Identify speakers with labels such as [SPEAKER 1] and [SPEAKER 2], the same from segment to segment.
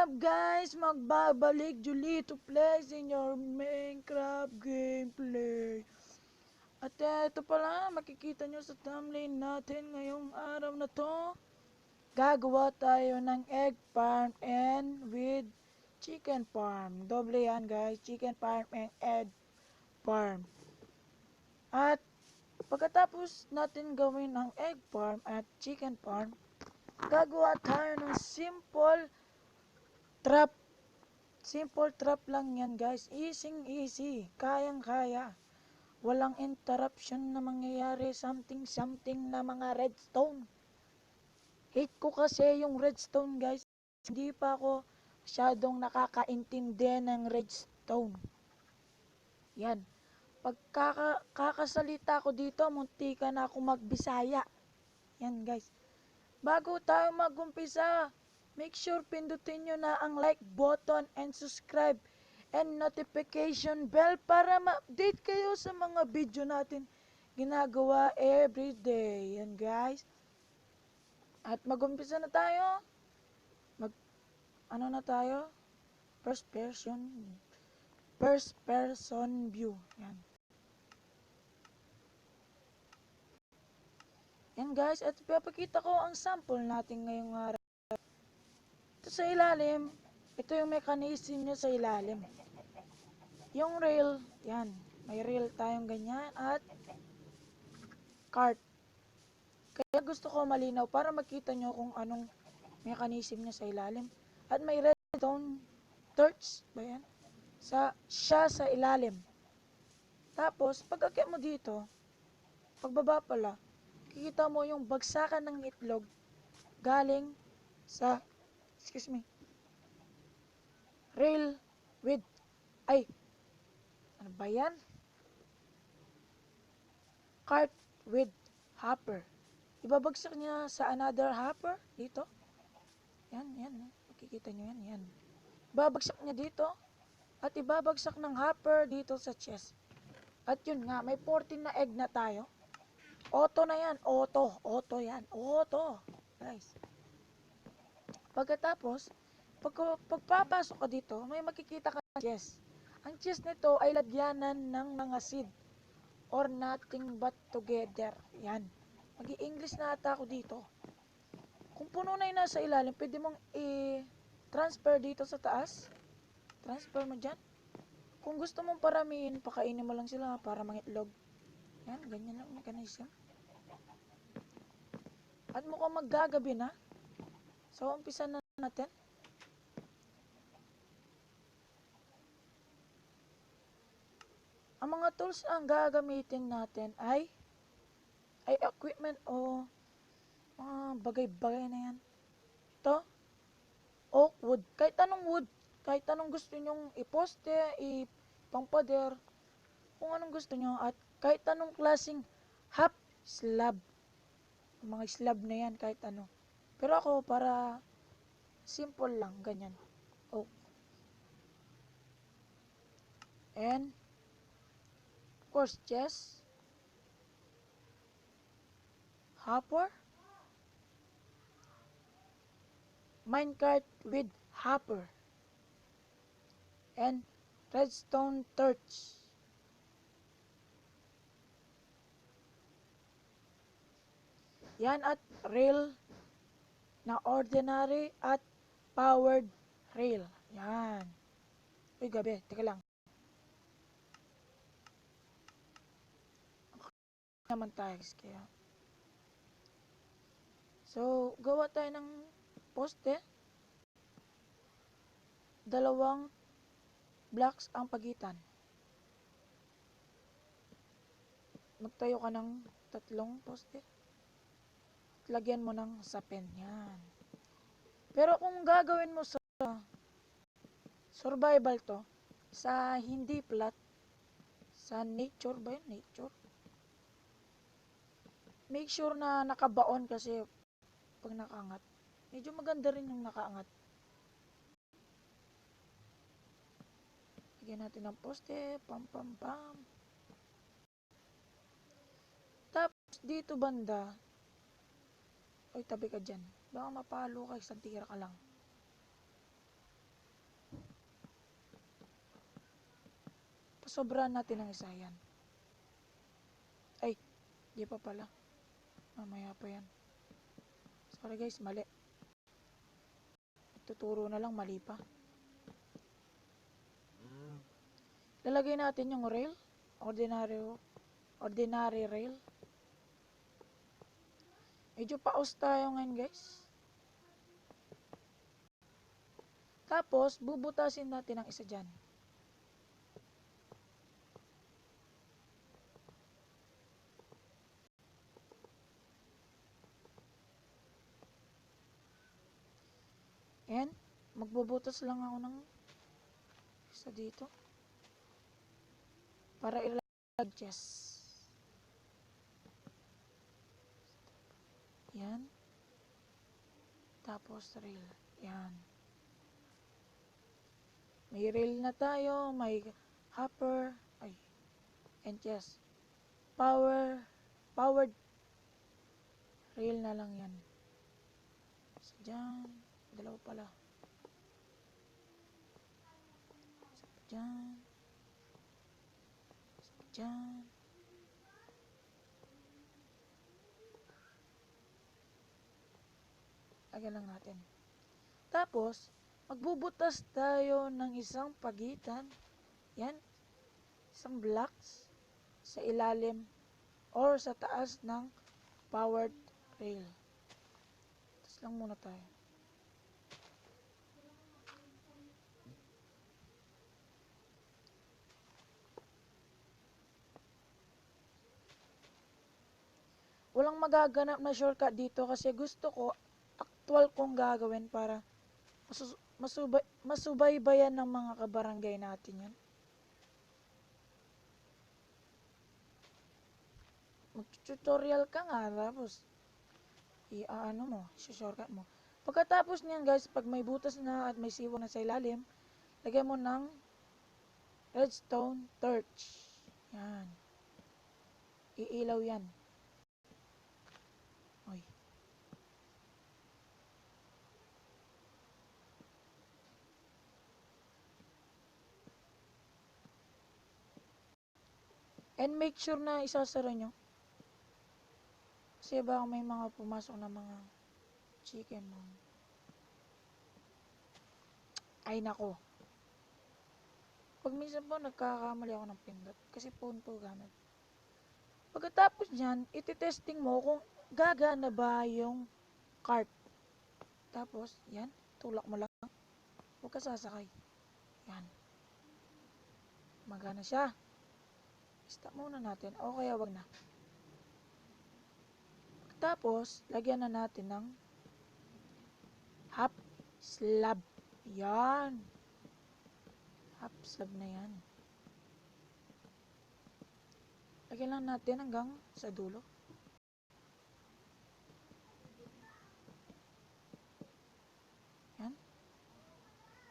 [SPEAKER 1] up guys? Magbabalik Julito Plays in your Minecraft gameplay. At ito pala, makikita nyo sa thumbnail natin ngayong araw na to. Gagawa tayo ng egg farm and with chicken farm. Doble yan guys, chicken farm and egg farm. At pagkatapos natin gawin ang egg farm at chicken farm, gagawa tayo ng simple trap lang yan guys. Easy. Kayang-kaya. Walang interruption na mangyayari. Something na mga redstone. Hate ko kasi yung redstone guys. Hindi pa ako masyadong nakakaintindi ng redstone. Yan. Pagkakasalita ko dito, muntika na ako magbisaya. Yan guys. Bago tayo magumpisa, make sure pindutin nyo na ang like button and subscribe and notification bell para ma-update kayo sa mga video natin ginagawa everyday. Yan guys. At magumpisa na tayo. Ano na tayo? First person view. Yan. Yan guys, at papakita ko ang sample natin ngayong araw. Ito sa ilalim, ito yung mechanism niya sa ilalim. Yung rail, yan, may rail tayong ganyan at cart. Kaya gusto ko malinaw para makita nyo kung anong mechanism niya sa ilalim. At may redstone torch, ba yan? Siya sa ilalim. Tapos, pag akyat mo dito, pagbaba pala, kikita mo yung bagsakan ng itlog galing sa, rail with, ano ba yan? Cart with hopper. Ibabagsak niya sa another hopper, dito. Yan, makikita nyo yan. Ibabagsak niya dito, at ibabagsak ng hopper dito sa chest. At yun nga, may 14 na egg na tayo. Auto na yan. Auto yan. Auto. Guys. Pagkatapos, pagpapasok ka dito, may makikita ka ng chest. Ang chest nito ay lagyanan ng mga seed or nothing but together. Yan. Mag-i-English na ata ako dito. Kung puno na yung nasa ilalim, pwede mong i-transfer dito sa taas. Transfer mo dyan. Kung gusto mong paramihin, pakainin mo lang sila para mangitlog. Yan, ganyan lang mechanism. At mukhang maggagabi na. So, umpisa na natin. Ang mga tools ang gagamitin natin ay equipment o mga bagay-bagay na yan. Ito, oak wood. Kahit anong wood. Kahit anong gusto nyong iposte, ipangpader, kung anong gusto nyo. At kahit anong klaseng half slab. Mga slab na yan, kahit ano. Pero ako, para simple lang, ganyan. Oak. And, of course, chest. Hopper. Minecart with hopper. And redstone torch. Yan at rail na ordinary at powered rail. Yan. Uy, gabi. Teka lang. Okay naman tayo. Kaya. So, gawa tayo ng poste. 2 blocks ang pagitan. Magtayo ka ng 3 poste. Lagyan mo ng sapin. Yan. Pero kung gagawin mo sa survival to, sa hindi flat, sa nature ba yun? Nature. Make sure na nakabaon kasi pag nakaangat. Medyo maganda rin yung nakaangat. Lagyan natin ng poste. Pam. Tapos dito banda, oy, tabi ka dyan. Baka mapalo ka, isang tira ka lang. sobrahan natin ng isa yan. Ay, di pa pala. Mamaya pa yan. Sorry guys, mali. Tuturo na lang, mali pa. Lalagay natin yung rail. Ordinary rail. Medyo paus tayo ngayon guys. Tapos, bubutasin natin ang isa dyan. Ayan, magbubutas lang ako ng isa dito. Para i-adjust. Yan. Tapos rail. Yan. May rail na tayo, may hopper, ay, and yes, powered rail na lang yan. So, dyan, dalawa pala. So, dyan, so, dyan. Lagyan lang natin. Tapos, magbubutas tayo ng isang pagitan. Yan. Isang blocks sa ilalim or sa taas ng powered rail. Tapos lang muna tayo. Walang magaganap na shortcut dito kasi gusto ko actual kong gagawin para masubaybayan ng mga kabarangay natin yan. Mag-tutorial ka nga, tapos i-ano mo, shortcut mo. Pagkatapos niyan guys, pag may butas na at may siwang na sa ilalim, lagyan mo ng redstone torch. Yan. Iilaw yan. Oy. And make sure na isasara nyo. Kasi baka may mga pumasok na mga chicken mo. Ay nako. Pag minsan po nagkakamali ako ng pindot. Kasi phone po gamit. Pagkatapos nyan, iti-testing mo kung gagana ba yung cart. Tapos, yan. Tulak mo lang. Huwag ka sasakay. Yan. Magana siya. Stop muna natin. O kaya wag na. Tapos, lagyan na natin ng half slab. Yan. Half slab na yan. Lagyan lang natin hanggang sa dulo. Yan.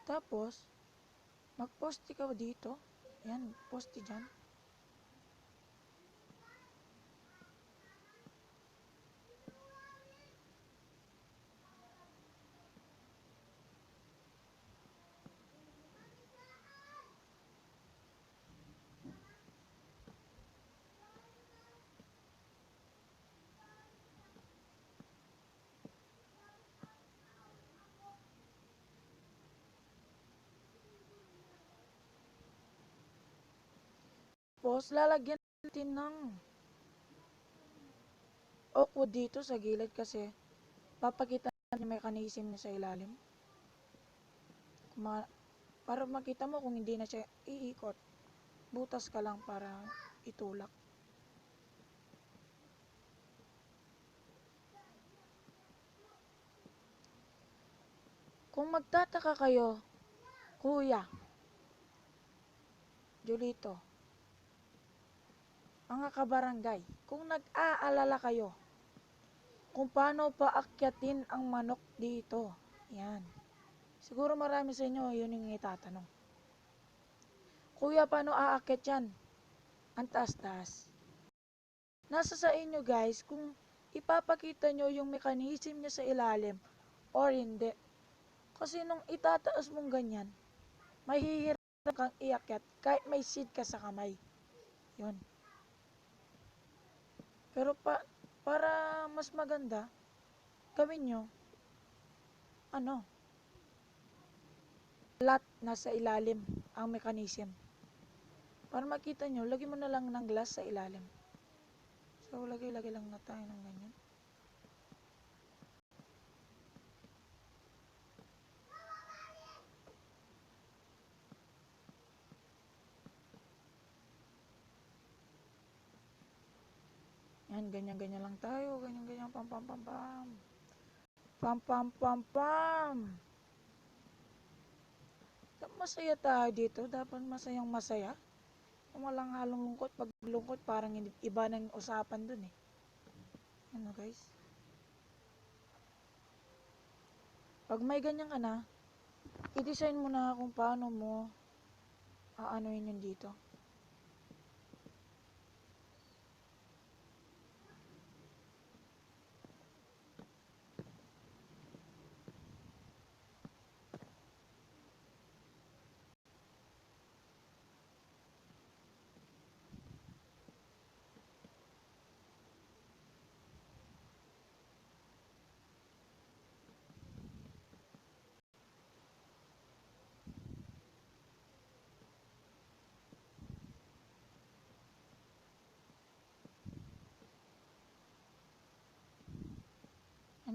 [SPEAKER 1] Tapos, mag-poste ka dito. Yan, poste dyan. Tapos, lalagyan natin ng oak wood dito sa gilid kasi papakita natin yung mechanism niya sa ilalim. Para makita mo kung hindi na siya iikot. Butas ka lang para itulak. Kung magtataka kayo, Kuya, Julito, mga kabarangay, kung nag-aalala kayo kung paano paakyatin ang manok dito, yan. Siguro marami sa inyo yun yung itatanong. Kuya, paano aakyat yan? Ang taas-taas. Nasa sa inyo guys kung ipapakita nyo yung mechanism niya sa ilalim or hindi. Kasi nung itataas mong ganyan, mahihirap kang iakyat kahit may seat ka sa kamay. Yun. Pero para mas maganda, gawin nyo, ano, flat nasa ilalim ang mechanism. Para makita nyo, lagyan mo na lang ng glass sa ilalim. So, lagay-lagay lang na tayo ng ganyan. Yan, ganyan-ganyan lang tayo. Ganyan-ganyan, pam-pam-pam-pam. Pam-pam-pam-pam. Masaya tayo dito. Dapat masayang masaya. Kung walang halong lungkot, pag lungkot, parang iba ng usapan dun eh. Ano guys? Pag may ganyan ka na, i-design mo na kung paano mo aanoin yun dito.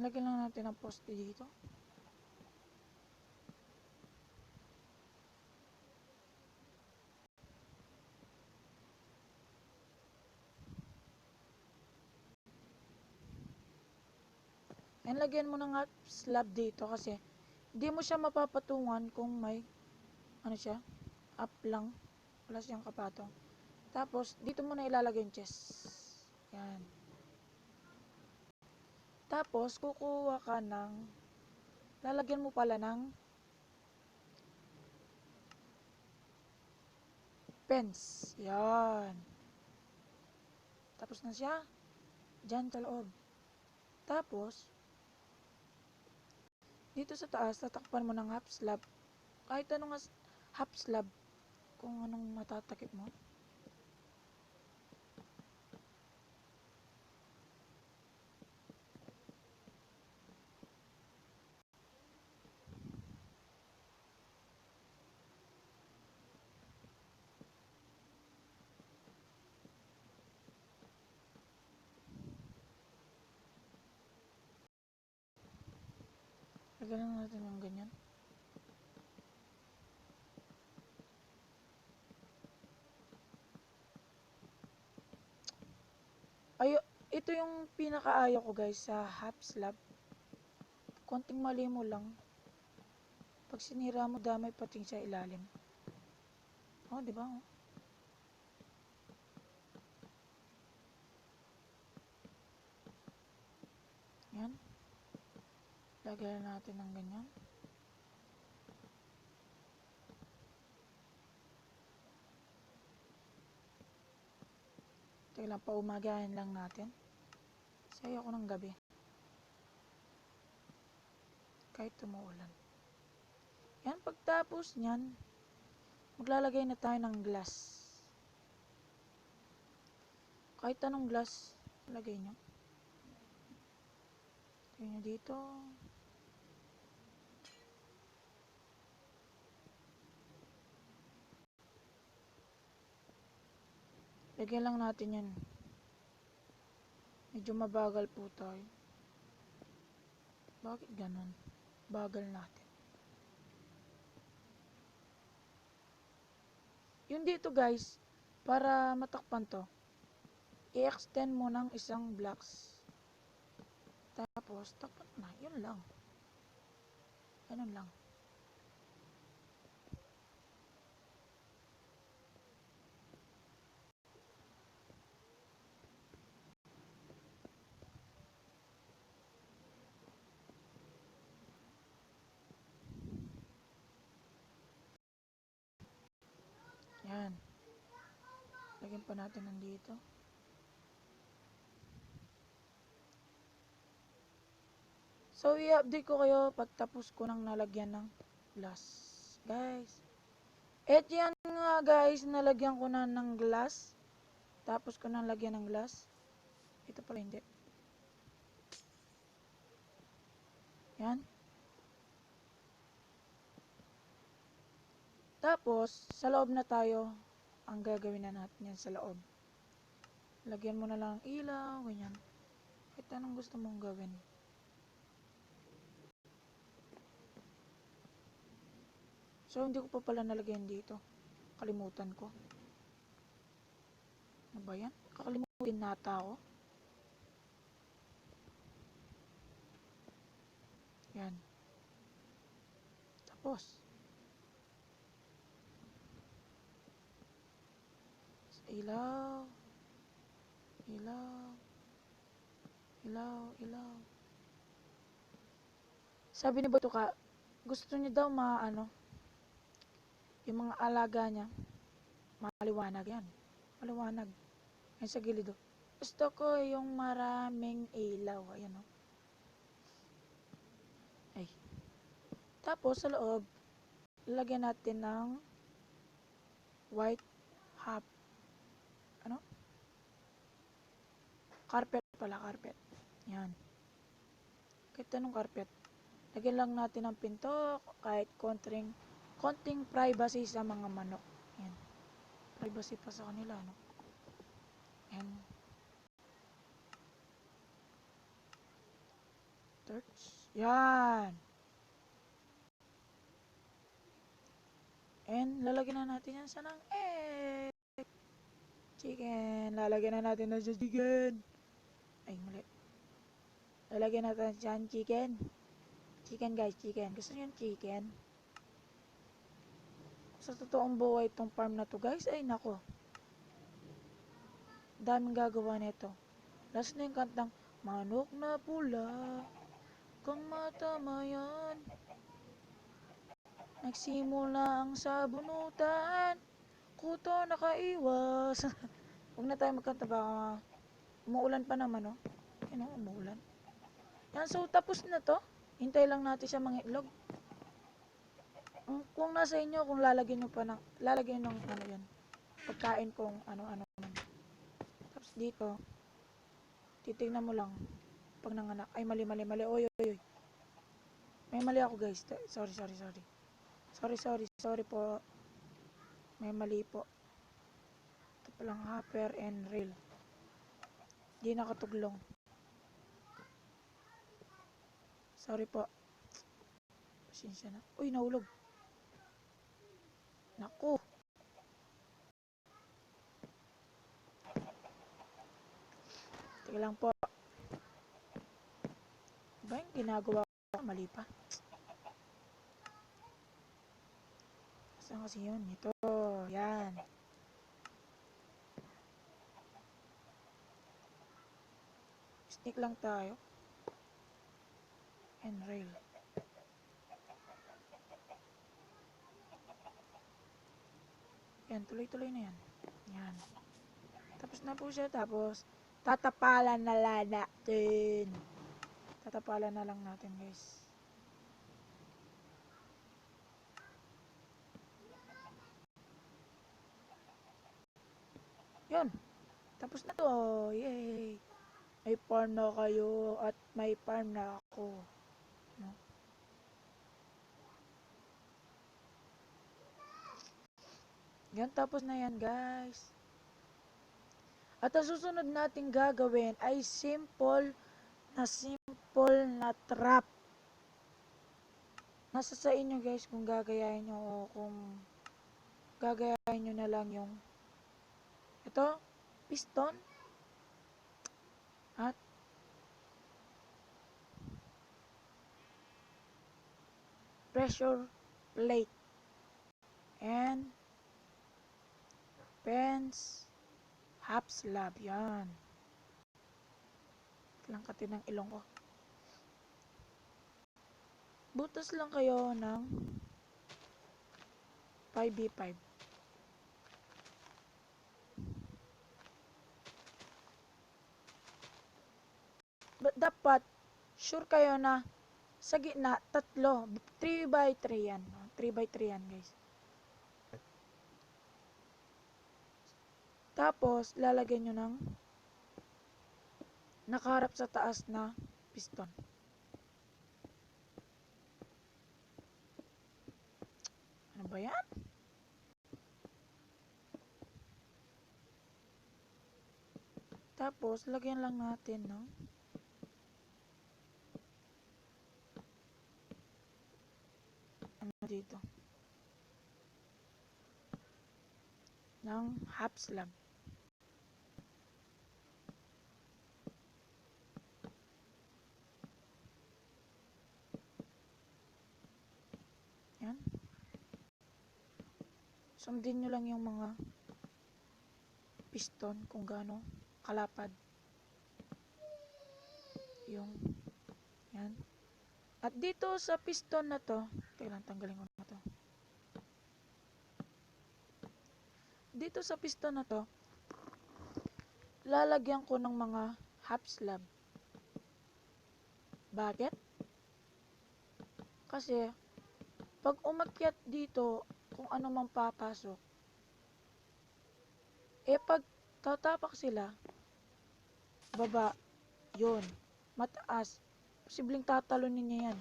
[SPEAKER 1] Lagyan lang natin ang poste dito. And lagyan mo ng slab dito kasi hindi mo siya mapapatungan kung may ano siya, up lang, wala siyang kapatong. Tapos dito mo na ilalagay yung chest. Yan. Tapos kukuha ka ng lalagyan mo pala ng fence. Yan. Tapos na siya. Diyan sa loob. Tapos dito sa taas, tatakpan mo ng half slab. Kahit anong half slab, kung anong matatakip mo. Lagyan lang natin ng ganyan. Ito yung pinakaayaw ko guys sa half slab. Konting mali mo lang. Pag sinira mo, damay pati sa ilalim. Oh, di ba? Oh. Yan. Lagyan natin ng ganyan. Teka lang, paumagahin lang natin. Sayo ko ng gabi. Kahit tumuulan. Yan, pagtapos nyan, maglalagay na tayo ng glass. Kahit anong glass, lagay nyo. Lagay nyo dito. Lagyan lang natin yan. Medyo mabagal po tayo. Bakit ganun? Bagal natin. Yung dito guys, para matakpan to, i-extend mo ng isang blocks. Tapos, takpan na. Yun lang. Ganun lang. Yan. Lagyan pa natin nandito. So, i-update ko kayo pagtapos ko nang nalagyan ng glass. Guys. At yan nga guys, nalagyan ko na ng glass. Tapos ko na lagyan ng glass. Ito pala hindi. Yan. Tapos, sa loob na tayo, ang gagawin na natin yan sa loob. Lagyan mo na lang ng ilaw, ganyan. Kahit anong gusto mong gawin. So, hindi ko pa pala nalagyan dito. Kalimutan ko. Ano ba yan? Kakalimutin nata ako. Yan. Tapos, ilaw. Ilaw. Ilaw. Ilaw. Sabi ni Botoka, gusto niya daw yung mga alaga niya, maliwanag yan. Maliwanag. Yan sa gilid oh. Gusto ko yung maraming ilaw. Ayan oh. Ay. Tapos sa loob, lalagyan natin ng white half. Ano? Carpet pala, carpet. Yan. Kahit anong carpet. Lagyan lang natin ng pinto, kahit konting privacy sa mga manok. Yan. Privacy pa sa kanila, no? Yan. Torch. Yan. And lalagyan na natin yan sa ng egg. Chicken. Lalagyan na natin na sa chicken. Ay, mali. Lalagyan natin dyan chicken. Chicken guys, chicken. Gusto nyo yung chicken? Sa totoong buhay itong farm na to guys, ay nako. Daming gagawa nito. Last na yung kantang, manok na pula, kang matamayan. Nagsimula ang sabunutan, kuto nakaiwas. Huwag na tayo magkanta baka umuulan pa naman, no? Yan, umuulan. Yan, so tapos na to. Hintay lang natin siya mga itlog. Kung nasa inyo, kung lalagyan ng ano yan, pagkain kung ano-ano man. Tapos dito, titignan mo lang, pag nanganak, ay mali, oy, may mali ako guys, sorry po, may mali po. Ito palang hopper and reel, di nakatuglong, sorry po, pasensya na, uy, nahulog, naku, tika lang po, ba yung ginagawa ko, mali pa, saan kasi yun, ito, yan, stick lang tayo, and rail, yan, tuloy-tuloy na yan, yan, tapos na po siya, tapos, tatapalan na lang natin, tatapalan na lang natin guys, yun, tapos na to, yay, may farm na kayo at may farm na ako, no? Yan, tapos na yan guys, at ang susunod natin gagawin ay simple na trap. Nasa sa inyo guys kung gagayahin nyo o kung gagayahin nyo na lang yung ito, piston at pressure plate and fence half slab. Yan. Langkatin ng ilong ko. Butas lang kayo ng 5v5. Dapat sure kayo na sa gitna, tatlo. 3x3 yan. 3x3 yan guys. Tapos, lalagyan nyo ng nakaharap sa taas na piston. Ano ba yan? Tapos, lagyan lang natin ng ano dito? Ng half slab. Yan. Sundin nyo lang yung mga piston kung gaano kalapad. Yung, yan. At dito sa piston na to, teka lang, tanggalin ko na to. Dito sa piston na to, lalagyan ko ng mga half slab. Bakit? Kasi, pag umakyat dito, kung ano mang papasok, pag tatapak sila, baba, yun, mataas, posibleng tatalunin niya yan.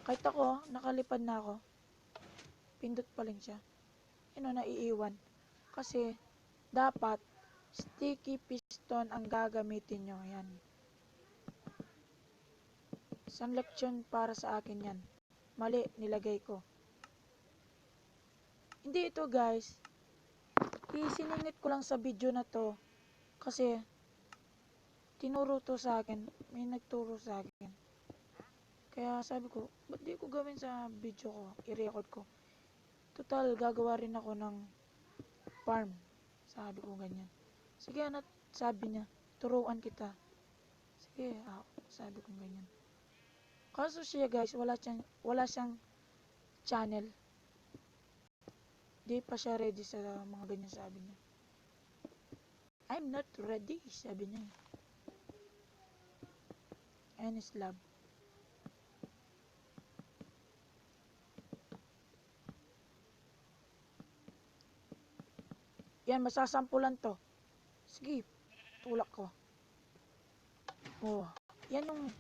[SPEAKER 1] Kahit ako, nakalipad na ako, pindot pa lang siya. Naiiwan. Kasi, dapat, sticky piston ang gagamitin nyo. Yan. Isang leksyon para sa akin yan. Mali, nilagay ko. Hindi ito guys. Isiningit ko lang sa video na to. Kasi, tinuro to sa akin. May nagturo sa akin. Kaya sabi ko, ba't di ko gawin sa video ko? I-record ko. Total, gagawa rin ako ng farm. Sabi ko ganyan. Sige anak, sabi niya, turuan kita. Sige, sabi ko ganyan. Kaso siya guys, wala siyang channel. Di pa siya ready sa mga ganyan, sabi niya. I'm not ready, sabi niya. And slab. Yan, masasampulan to. Sige, tulak ko. Oh, yan yung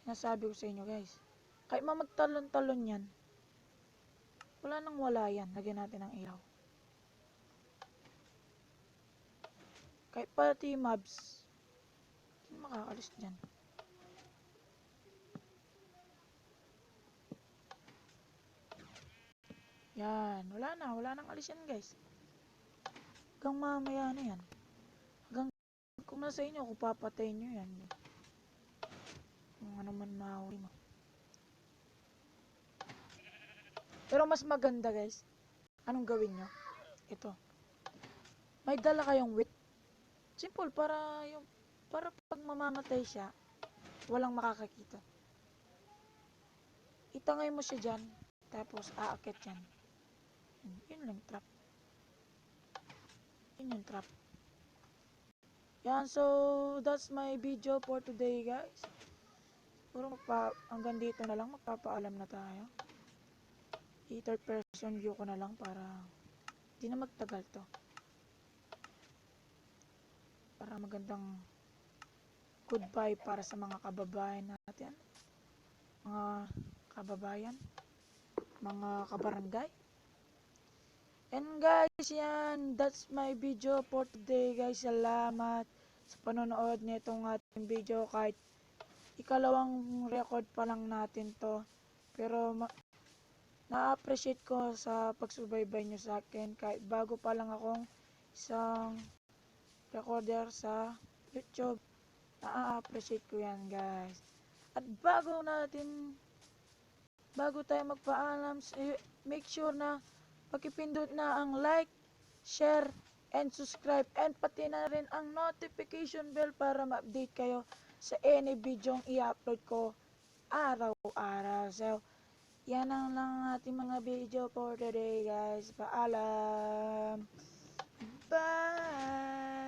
[SPEAKER 1] sinasabi ko sa inyo guys. Kahit mamagtalon-talon yan, wala nang wala yan. Lagyan natin ng ilaw. Kahit pati mobs, hindi makakalis dyan. Yan, wala nang alis yan guys. Hanggang mamaya na yan. Hanggang kung nasa inyo, kung papatayin nyo yan. Kung ano man mahuli mo. Pero mas maganda guys, anong gawin nyo? Ito. May dala kayong whip. Simple, para pag mamamatay siya, walang makakakita. Itangay mo siya dyan, tapos aakit yan. Yun lang trap. Yun yung trap. Yan, so that's my video for today guys. Puro hanggang dito na lang, magpapaalam na tayo. I-third person view ko na lang para di na magtagal to. Para magandang goodbye para sa mga kababayan natin. Mga kababayan, mga kabarangay. And guys, yan, that's my video for today guys. Salamat sa panonood nitong ating video. Kahit ikalawang record pa lang natin to, pero na-appreciate ko sa pagsubaybay nyo sa akin. Kahit bago pa lang akong isang recorder sa YouTube, na-appreciate ko yan guys. At bago tayo magpaalam, make sure na pakipindot na ang like, share, and subscribe, and pati na rin ang notification bell para ma-update kayo sa any video i-upload ko araw-araw. So, yan ang lang ating mga video for today guys. Paalam! Bye!